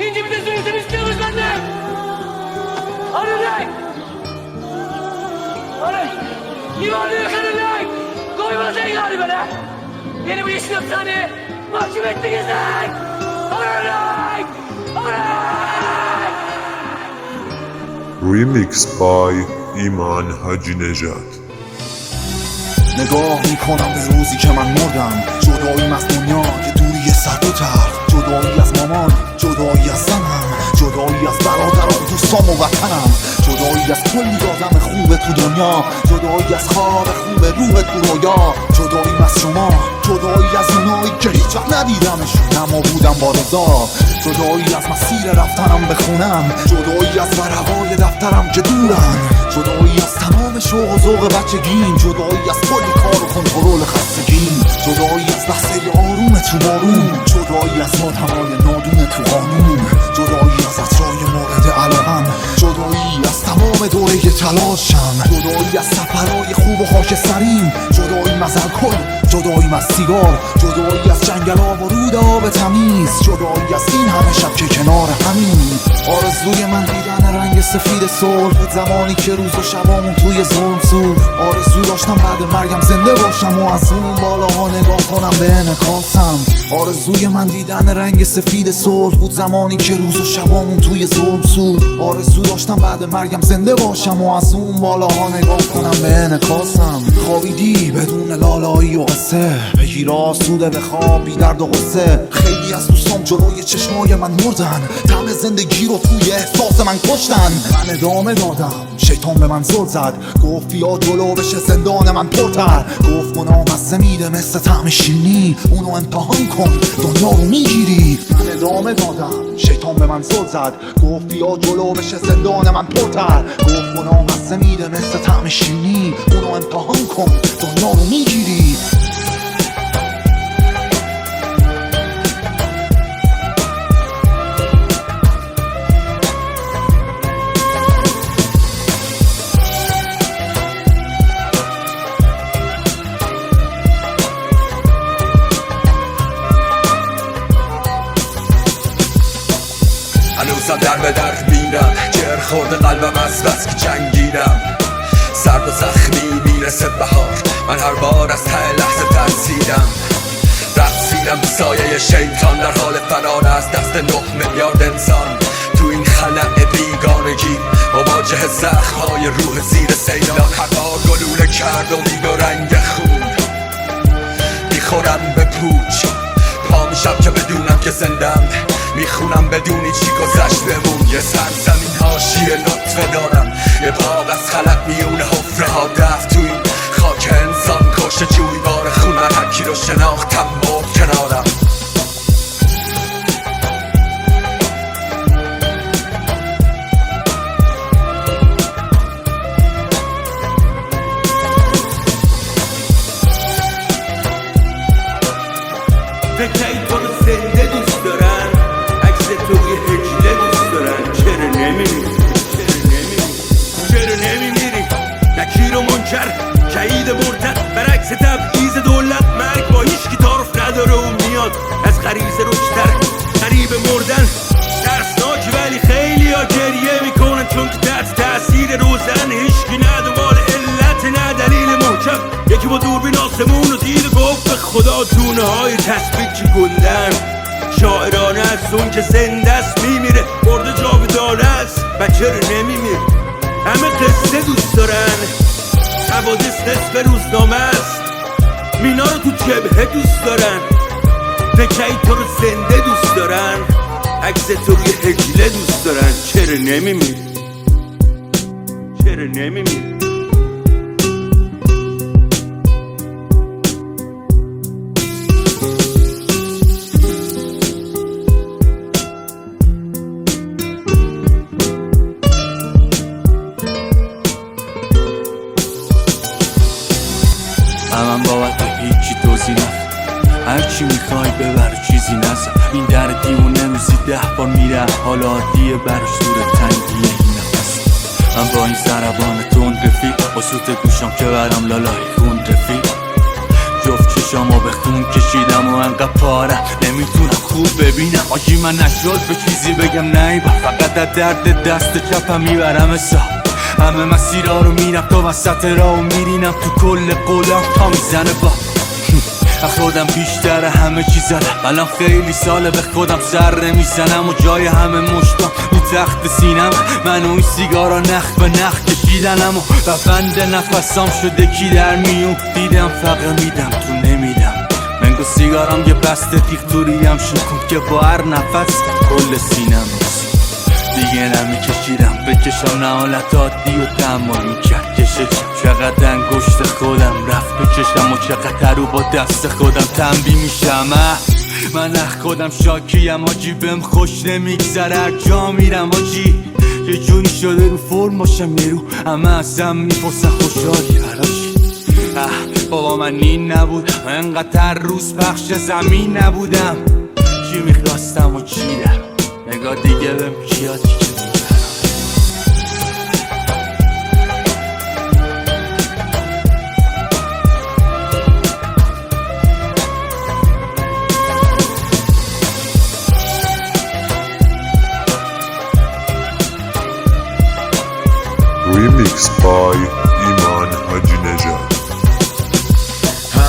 İkinci bir de sürüsünü istiyoruz benden. Arın lan. Arın. Limanı yakarın lan. Koyma sen galiba lan. Beni bu işin hapishaneye mahkum ettiniz lan. Arın lan. Arın. Remix by ایمان حاجی نژاد. نگاه میکنم به روزی که من مردم، جداییم از دنیا که دوری صد و طرف، جدایی از مامان، جدایی از زنم، جدایی از برادران، دوستام و وطنم، جدایی از کلی آدم خوب تو دنیا، جدایی از خواب خوب روح تو رویا، جداییم از شما، جدایی از اونایی که هیچ وقت ندیدمشون اما بودم با رضا، جدایی از مسیر رفتنم به خونم، جدایی از ورقای دفترم که دورن، جدایی از تمام شوق و ذوق بچگیم، جدایی از کلی کار و کنترل خستگیم، جدایی از لحظه آروم تو بارون، جدایی از آدمای نادون تو قانون، جدایی از عطرای مورد علاقم، جدایی از تمام دوره تلاشم، جدایی از سفرهای خوب و خاکستریم، جدایی از الکل، جدایی از سیگار، جدایی از جنگلا و رود آب تمیز، جدایی از این همه شب که کنار همین. آرزوی من دیدن رنگ سفید صلح بود زمانی که روز و شبامون توی ظلم سوخت، آرزو داشتم بعد مرگم زنده باشم و از اون بالاها نگاه کنم به انعکاسم، آرزوی من دیدن رنگ سفید صلح بود زمانی که روز و شبامون توی ظلم سوخت، آرزو داشتم بعد مرگم زنده باشم و از اون بالاها نگاه کنم به انعکاسم. خوابیدی بدون لالایی و قصه، بگیر آسوده به خواب بی درد و قصه، خیلی از دوستام جلوی چشمای من مردن، طعم زندگی رو توی احساس من کشتن، من ادامه دادم، شیطان به من زل زد، گفت بیا جلو بشه زندان من پرتر، گفت گناه مزه میده مثل طعم شیرینی، اونو امتحان کن دنیا رو میگیری، من ادامه دادم، شیطان به من زل زد، گفت بیا جلو بشه زندان من پرتر، گفت گناه مزه میده مثل طعم شیرینی، اونو امتحان کن دنیا رو میگیری. هنوزم در به در میرم، جر خورده قلبم از بس که جنگیدم، سرد و زخمی میرسه بهار، من هر بار از ته لحظه ترسیدم، رقصیدم سایه شیطان در حال فرار از دست 9 میلیارد انسان، تو این خلأ بیگانگی مواجه زخم‌های روح زیر سیلان، هر بار گلوله کرد امید و رنگ خون، میخورم به پوچ، پا میشم که بدونم که زندم، میخونم بدونی چی گذشت بمون، یه سرزمین حاشیه نطفه دارم، یه باغ از خلق میونه حفره ها دفت، تو این خاک انسان کشته جوی بار خون، من هرکی رو شناختم مرد کنارم. فکر تو رو زنده دوست دارن، عکس تو یه هجله دوست دارن، چرا نمیمیری؟ چرا نمیمیری؟ نکیر و منکر، شهید مرتد، برعکس تبعیض دولت، مرگ با هیچ کی تعارف نداره و میاد از غریزه رشدتر، قریب مردن ترسناک ولی خیلی ها گریه میکنن چون که تحت تأثیر روزن، هیچکی نه دنبال علت نه دلیل محکم، یکی با دوربین آسمون رو دید و گفت به خدا دونه های تسبیح چی گندن، شاعرانه از اون که زنده است میمیره، برده جاودانه است و چرا نمیمیره؟ همه قصه دوست دارن، حوادث نصف روزنامه است، مینا رو تو جبهه دوست دارن، فکر تو رو زنده دوست دارن، عکس تو روی هجله دوست دارن، چرا نمیمیری؟ چرا نمیمیری؟ من بابت هیچی توضیح نفت، هرچی میخوای ببر چیزی نزن، این در دیونه روزی 10 بار میره، حال عادیه برش دور تنگیه این نفس، من با این ضربان تند رفیق، با سوت گوشم که برم لالای خون رفیق، جفت چشامو به خون کشیدم و انقدر پارم نمیتونم خوب ببینم آجی من نشد به چیزی بگم نیبا فقط از درد دست چپم میبرم حساب همه مسیرها رو میرم تا وسط راه و میرینم تو کل قولم تا میزنه با خودم بیشتر همه چی زدم الان خیلی ساله به خودم سر نمیزنم و جای همه مشتام رو تخت سینم من و این سیگارا نخ به نخ کشیدنم و بند نفسام شده کی در میون دیدم فقط میدم تو نمیدم منگو سیگارم یه بسته تیغ توریم شکم که با هر نفس کل سینم دیگه نمیکشیدم بکشم نه حالت عادی و تحمل میکرد کششم چقدر انگشت خودم رفت بکشم و چقدر رو با دست خودم تنبی میشم من خودم شاکیم آجی بهم خوش نمیگذره هر جا میرم آجی یه جونی شده رو فرم باشم یه رو همه ازم میپرسن خوشحالی حالاجی بابا من این نبود انقدر روز پخش زمین نبودم چی میخواستم و چی دارم نگاه دیگه بهم کیاد که Remix by ایمان حاجی نژاد.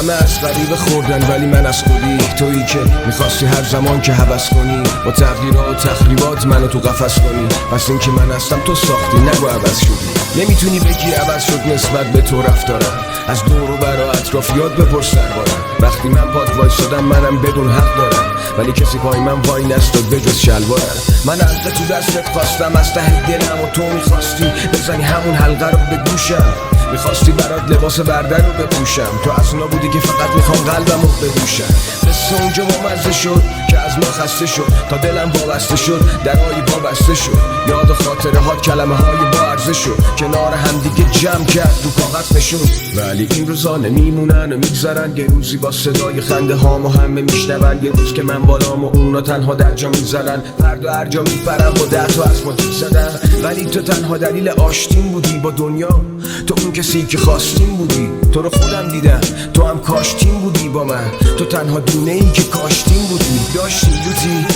همه از غریبه خوردن ولی من از خودی تویی که میخواستی هر زمان که هوس کنی با تغییرات و تخریبات منو تو قفس کنی پس این که من هستم تو ساختی نگو عوض شدی نمیتونی بگی عوض شد نسبت به تو رفتارم از دور و برا اطرافیات بپرس دربارم وقتی من پات وایسادم منم بدون حق دارم ولی کسی پای من وای نستاد بجز شلوارم من حلقه تو دستت خواستم از ته دلم و تو میخواستی بزنی همون حلقه رو به گوشم میخواستی برات لباس برده رو بپوشم تو از اونا بودی که فقط میخوام قلبم رو بدوشم قصه اونجا بامزه شد که از ما خسته شد تا دلم وابسته شد درهای وابسته شد یاد خاطره ها کلمه های با ارزش شد کنار همدیگه جمع کرد رو کاغذ نشون ولی این روزا نمیمونن و میگذرن یه روزی با صدای خنده هامو همه میشنون یه روز که من بالام و اونا تنها در جا میزنن فردا هر جا میپرم با 10 تا از ما زدن ولی تو تنها دلیل آشتیم بودی با دنیا تو اون کسی که خواستیم بودی تو رو خودم دیدم تو هم کاشتیم بودی با من تو تنها دونه ای که کاشتیم بودی داشتی لوتی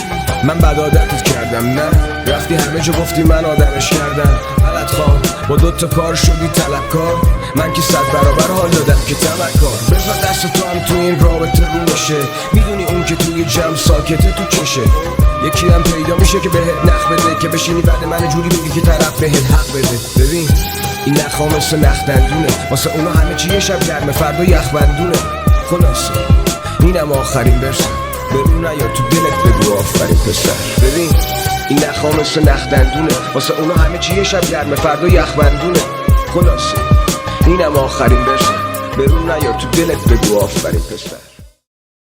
من بد عادتت کردم نه رفتی همه جا گفتی من آدمش کردم غلط خواه با 2 تا کار شدی طلبکار من که 100 برابر حال دادم که تمکار بذار دست تو هم تو این رابطه رو میشه میدونی اون که توی جمع ساکته تو چشه یکی هم پیدا میشه که بهت نخ بده که بشینی بعد من جوری بگی که طرف بهت حق بده ببین این نخا مثل نخ دندونه واسه اونا همه چی یه شب گرمه فردا یخ بندونه خلاصه اینم آخرین برسم برو نیا تو دلت بگو آفرین پسر ببین این نخا مثل نخ دندونه واسه اونا همه چی یه شب گرمه فردا یخ بندونه خلاصه اینم آخرین برسم برو نیا تو دلت بگو آفرین پسر